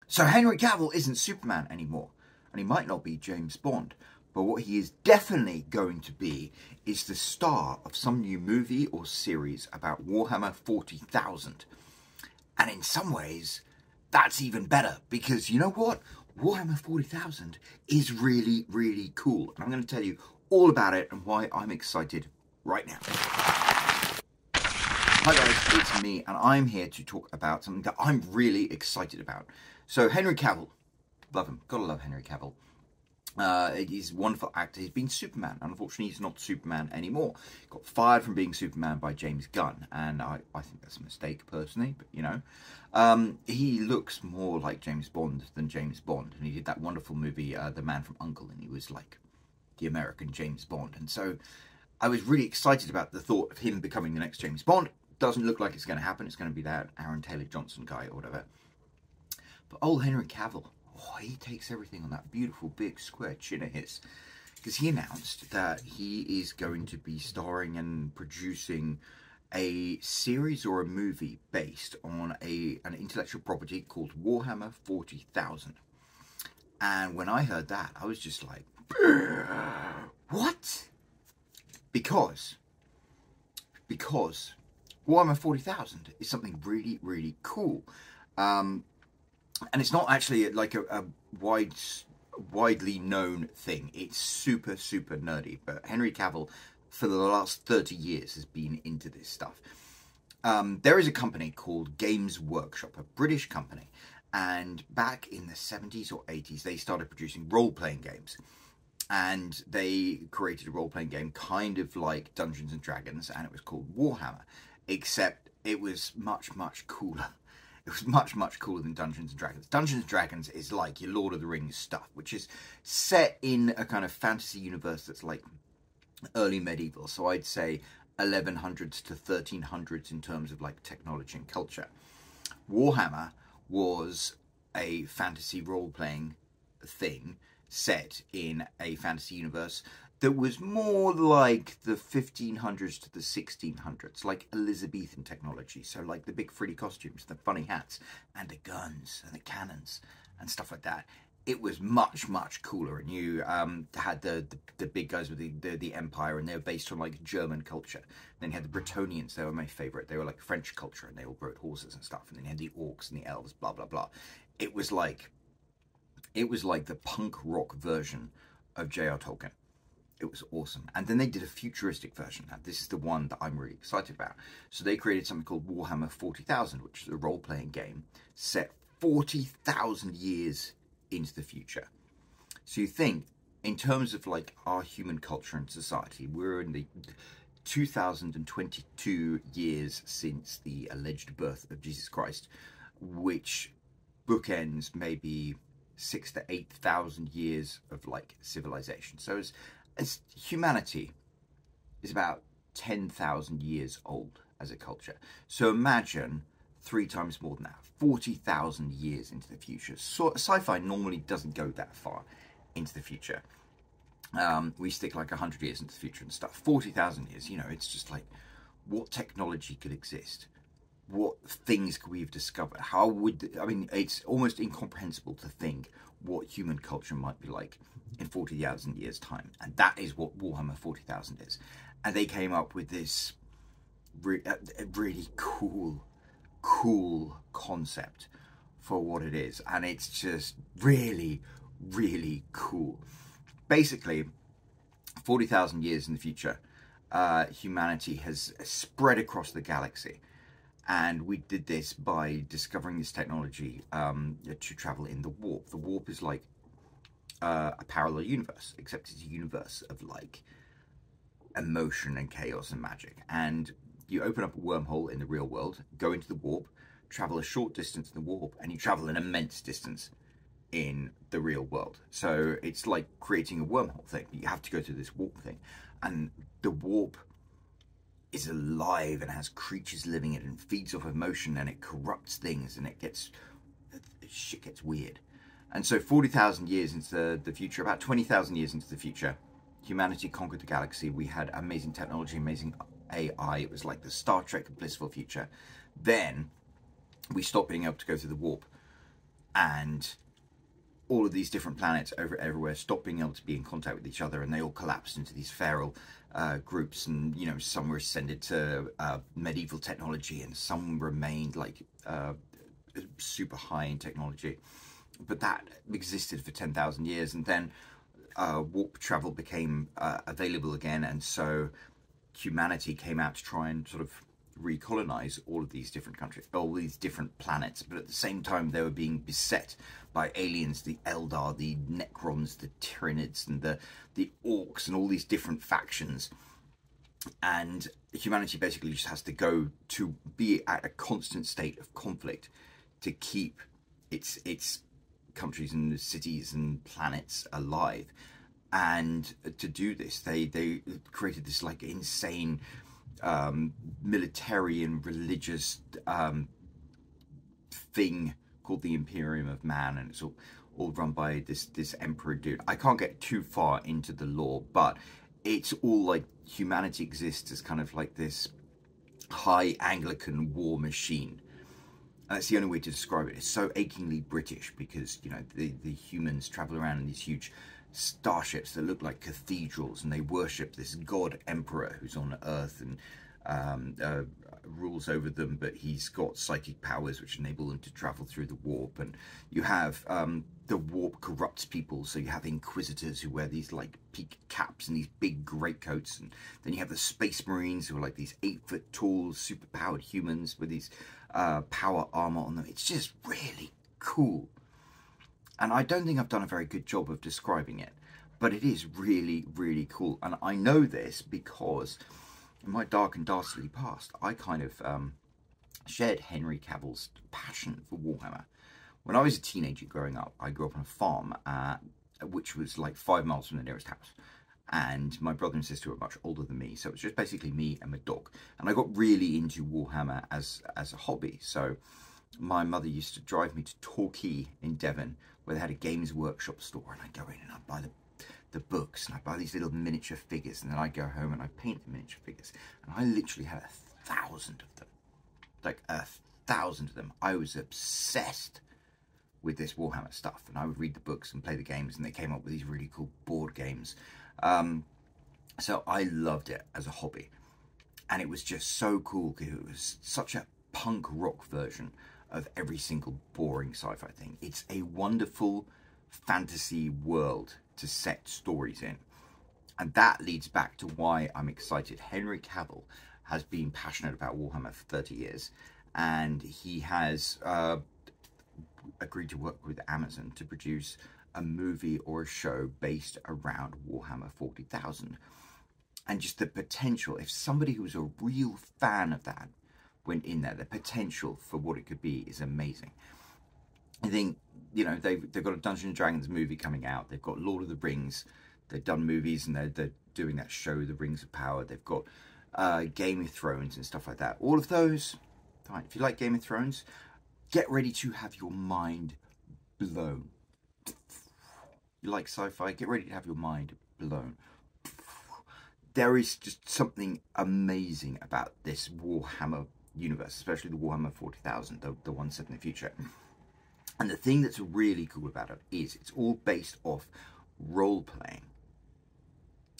So Henry Cavill isn't Superman anymore, and he might not be James Bond, but what he is definitely going to be is the star of some new movie or series about Warhammer 40,000. And in some ways, that's even better, because you know what? Warhammer 40,000 is really, really cool. And I'm going to tell you all about it and why I'm excited right now. Hi guys, it's me, and I'm here to talk about something that I'm really excited about. So Henry Cavill, love him, gotta love Henry Cavill. He's a wonderful actor. He's been Superman. Unfortunately, he's not Superman anymore. He got fired from being Superman by James Gunn, and I think that's a mistake personally, but you know. He looks more like James Bond than James Bond, and he did that wonderful movie, The Man from U.N.C.L.E., and he was like the American James Bond. And so I was really excited about the thought of him becoming the next James Bond. Doesn't look like it's going to happen. It's going to be that Aaron Taylor Johnson guy or whatever. But old Henry Cavill, oh, he takes everything on that beautiful big square chin of his, because he announced that he is going to be starring and producing a series or a movie based on an intellectual property called Warhammer 40,000. And when I heard that, I was just like, what? Because Warhammer 40,000 is something really, really cool. And it's not actually like a widely known thing. It's super, super nerdy. But Henry Cavill, for the last 30 years, has been into this stuff. There is a company called Games Workshop, a British company. And back in the 70s or 80s, they started producing role-playing games. And they created a role-playing game kind of like Dungeons and Dragons, and it was called Warhammer. Except it was much, much cooler. It was much, much cooler than Dungeons and Dragons. Dungeons and Dragons is like your Lord of the Rings stuff, which is set in a kind of fantasy universe that's like early medieval. So I'd say 1100s to 1300s in terms of like technology and culture. Warhammer was a fantasy role-playing thing set in a fantasy universe that was more like the 1500s to the 1600s, like Elizabethan technology. So like the big frilly costumes, the funny hats, and the guns, and the cannons, and stuff like that. It was much, much cooler. And you had the big guys with the Empire, and they were based on like German culture. Then you had the Bretonnians, they were my favourite. They were like French culture, and they all rode horses and stuff. And then you had the orcs and the elves, blah, blah, blah. It was like the punk rock version of J.R. Tolkien. It was awesome. And then they did a futuristic version. Now, this is the one that I'm really excited about. So they created something called Warhammer 40,000, which is a role-playing game set 40,000 years into the future. So you think, in terms of like our human culture and society, we're in the 2022 years since the alleged birth of Jesus Christ, which bookends maybe 6,000 to 8,000 years of like civilization. So as humanity is about 10,000 years old as a culture. So imagine 3 times more than that, 40,000 years into the future. So sci-fi normally doesn't go that far into the future. We stick like 100 years into the future and stuff. 40,000 years, you know, it's just like, what technology could exist? What things could we have discovered? How would, I mean, it's almost incomprehensible to think what human culture might be like in 40,000 years' time. And that is what Warhammer 40,000 is. And they came up with this really cool concept for what it is. And it's just really, really cool. Basically, 40,000 years in the future, humanity has spread across the galaxy. And we did this by discovering this technology to travel in the warp. The warp is like a parallel universe, except it's a universe of like emotion and chaos and magic. And you open up a wormhole in the real world, go into the warp, travel a short distance in the warp, and you travel an immense distance in the real world. So it's like creating a wormhole thing. You have to go through this warp thing. And the warp is alive and has creatures living in it and feeds off emotion, and it corrupts things, and shit gets weird. And so 40,000 years into the future, about 20,000 years into the future, humanity conquered the galaxy. We had amazing technology, amazing AI. It was like the Star Trek blissful future. Then we stopped being able to go through the warp, and all of these different planets everywhere stopped being able to be in contact with each other, and they all collapsed into these feral groups. And you know, some were ascended to medieval technology, and some remained like super high in technology. But that existed for 10,000 years, and then warp travel became available again, and so humanity came out to try and sort of recolonize all of these different countries, all these different planets. But at the same time, they were being beset by aliens, the Eldar, the Necrons, the Tyranids, and the Orcs, and all these different factions. And humanity basically just has to go to be at a constant state of conflict to keep its countries and cities and planets alive. And to do this, they created this like insane military and religious thing called the Imperium of Man, and it's all run by this emperor dude. I can't get too far into the lore, but it's all like humanity exists as kind of like this high Anglican war machine. And that's the only way to describe it. It's so achingly British because, you know, the humans travel around in these huge starships that look like cathedrals, and they worship this god emperor who's on Earth and rules over them, but he's got psychic powers which enable him to travel through the warp. And you have the warp corrupts people, so you have inquisitors who wear these like peak caps and these big greatcoats, and then you have the space marines who are like these 8-foot tall super powered humans with these power armor on them. It's just really cool, and I don't think I've done a very good job of describing it, but it is really, really cool. And I know this because in my dark and dastardly past, I kind of shared Henry Cavill's passion for Warhammer. When I was a teenager growing up, I grew up on a farm, which was like 5 miles from the nearest house. And my brother and sister were much older than me, so it was just basically me and my dog. And I got really into Warhammer as a hobby. So my mother used to drive me to Torquay in Devon, where they had a Games Workshop store, and I'd go in and I'd buy the books, and I'd buy these little miniature figures, and then I'd go home and I'd paint the miniature figures. And I literally had 1,000 of them, like 1,000 of them. I was obsessed with this Warhammer stuff, and I would read the books and play the games, and they came up with these really cool board games. So I loved it as a hobby, and it was just so cool because it was such a punk rock version of every single boring sci-fi thing. It's a wonderful fantasy world to set stories in, and that leads back to why I'm excited. Henry Cavill has been passionate about Warhammer for 30 years, and he has agreed to work with Amazon to produce a movie or a show based around Warhammer 40,000. And just the potential, if somebody who's a real fan of that went in there, the potential for what it could be is amazing. I think, you know, they've got a Dungeons and Dragons movie coming out. They've got Lord of the Rings. They've done movies, and they're doing that show, The Rings of Power. They've got Game of Thrones and stuff like that. All of those, fine. If you like Game of Thrones, get ready to have your mind blown. You like sci-fi, get ready to have your mind blown. There is just something amazing about this Warhammer universe, especially the Warhammer 40,000, the one set in the future. And the thing that's really cool about it is it's all based off role-playing.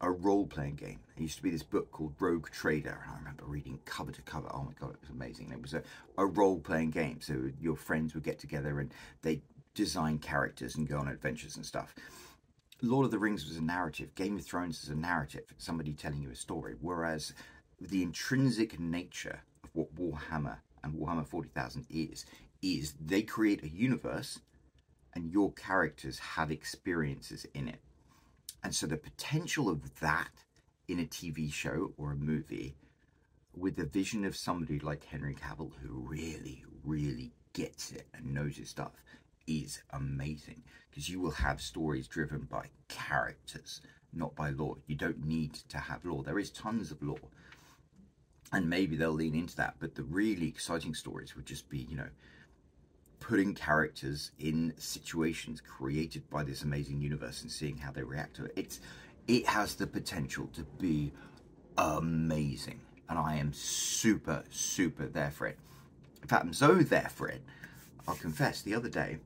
A role-playing game. There used to be this book called Rogue Trader, and I remember reading cover to cover. Oh my god, it was amazing. It was a role-playing game, so your friends would get together and they design characters and go on adventures and stuff. Lord of the Rings was a narrative. Game of Thrones is a narrative. It's somebody telling you a story. Whereas the intrinsic nature of what Warhammer and Warhammer 40,000 is they create a universe, and your characters have experiences in it. And so the potential of that in a TV show or a movie with the vision of somebody like Henry Cavill, who really, really gets it and knows his stuff, is amazing. Because you will have stories driven by characters, not by lore. You don't need to have lore. There is tons of lore, and maybe they'll lean into that. But the really exciting stories would just be, you know, putting characters in situations created by this amazing universe and seeing how they react to it. It has the potential to be amazing, and I am super, super there for it. In fact, I'm so there for it, I'll confess, the other day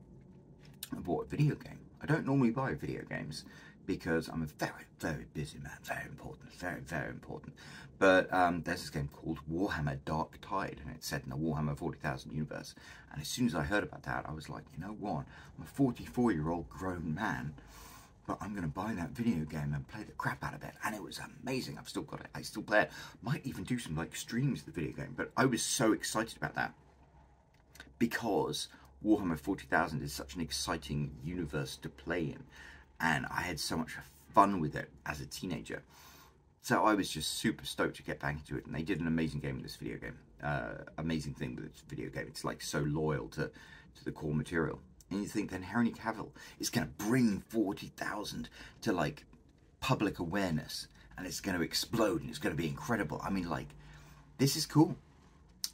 video game. I don't normally buy video games because I'm a very, very busy man. Very important, very, very important. But there's this game called Warhammer Dark Tide, and it's set in the Warhammer 40,000 universe. And as soon as I heard about that, I was like, you know what? I'm a 44-year-old grown man, but I'm going to buy that video game and play the crap out of it. And it was amazing. I've still got it. I still play it. Might even do some like streams of the video game. But I was so excited about that because Warhammer 40,000 is such an exciting universe to play in. And I had so much fun with it as a teenager. So I was just super stoked to get back into it. And they did an amazing game with this video game. Amazing thing with this video game. It's like so loyal to the core material. And you think then Henry Cavill is going to bring 40,000 to like public awareness. And it's going to explode and it's going to be incredible. I mean, like, this is cool.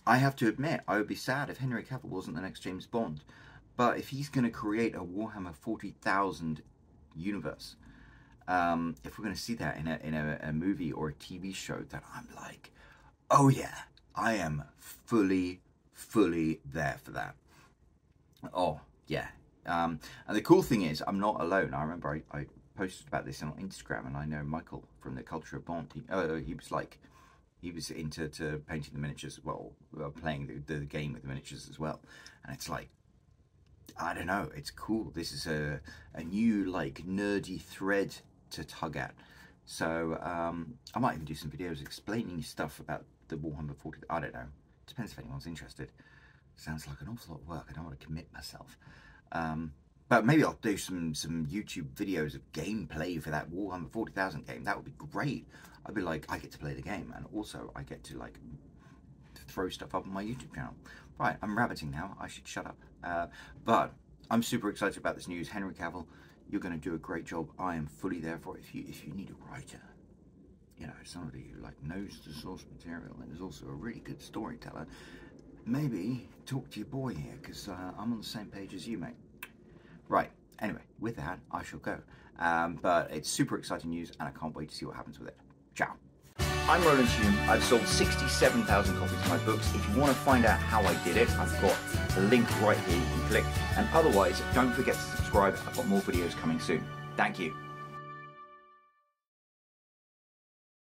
I have to admit, I would be sad if Henry Cavill wasn't the next James Bond. But if he's going to create a Warhammer 40,000 universe, if we're going to see that in a movie or a TV show, then I'm like, oh yeah, I am fully there for that. Oh yeah. And the cool thing is, I'm not alone. I remember I posted about this on Instagram, and I know Michael from the Culture of Bond. He was into painting the miniatures, well, playing the game with the miniatures as well. And it's like, I don't know, it's cool. This is a new like nerdy thread to tug at. So I might even do some videos explaining stuff about the Warhammer 40. I don't know. Depends if anyone's interested. Sounds like an awful lot of work. I don't want to commit myself. But maybe I'll do some YouTube videos of gameplay for that Warhammer 40,000 game. That would be great. I'd be like, I get to play the game, and also I get to like throw stuff up on my YouTube channel. Right, I'm rabbiting now. I should shut up. But I'm super excited about this news. Henry Cavill, you're going to do a great job. I am fully there for it. If you need a writer, you know, somebody who like knows the source material and is also a really good storyteller, maybe talk to your boy here, because I'm on the same page as you, mate. Right, anyway, with that, I shall go. But it's super exciting news, and I can't wait to see what happens with it. Ciao. I'm Roland Hume. I've sold 67,000 copies of my books. If you want to find out how I did it, I've got a link right here you can click. And otherwise, don't forget to subscribe. I've got more videos coming soon. Thank you.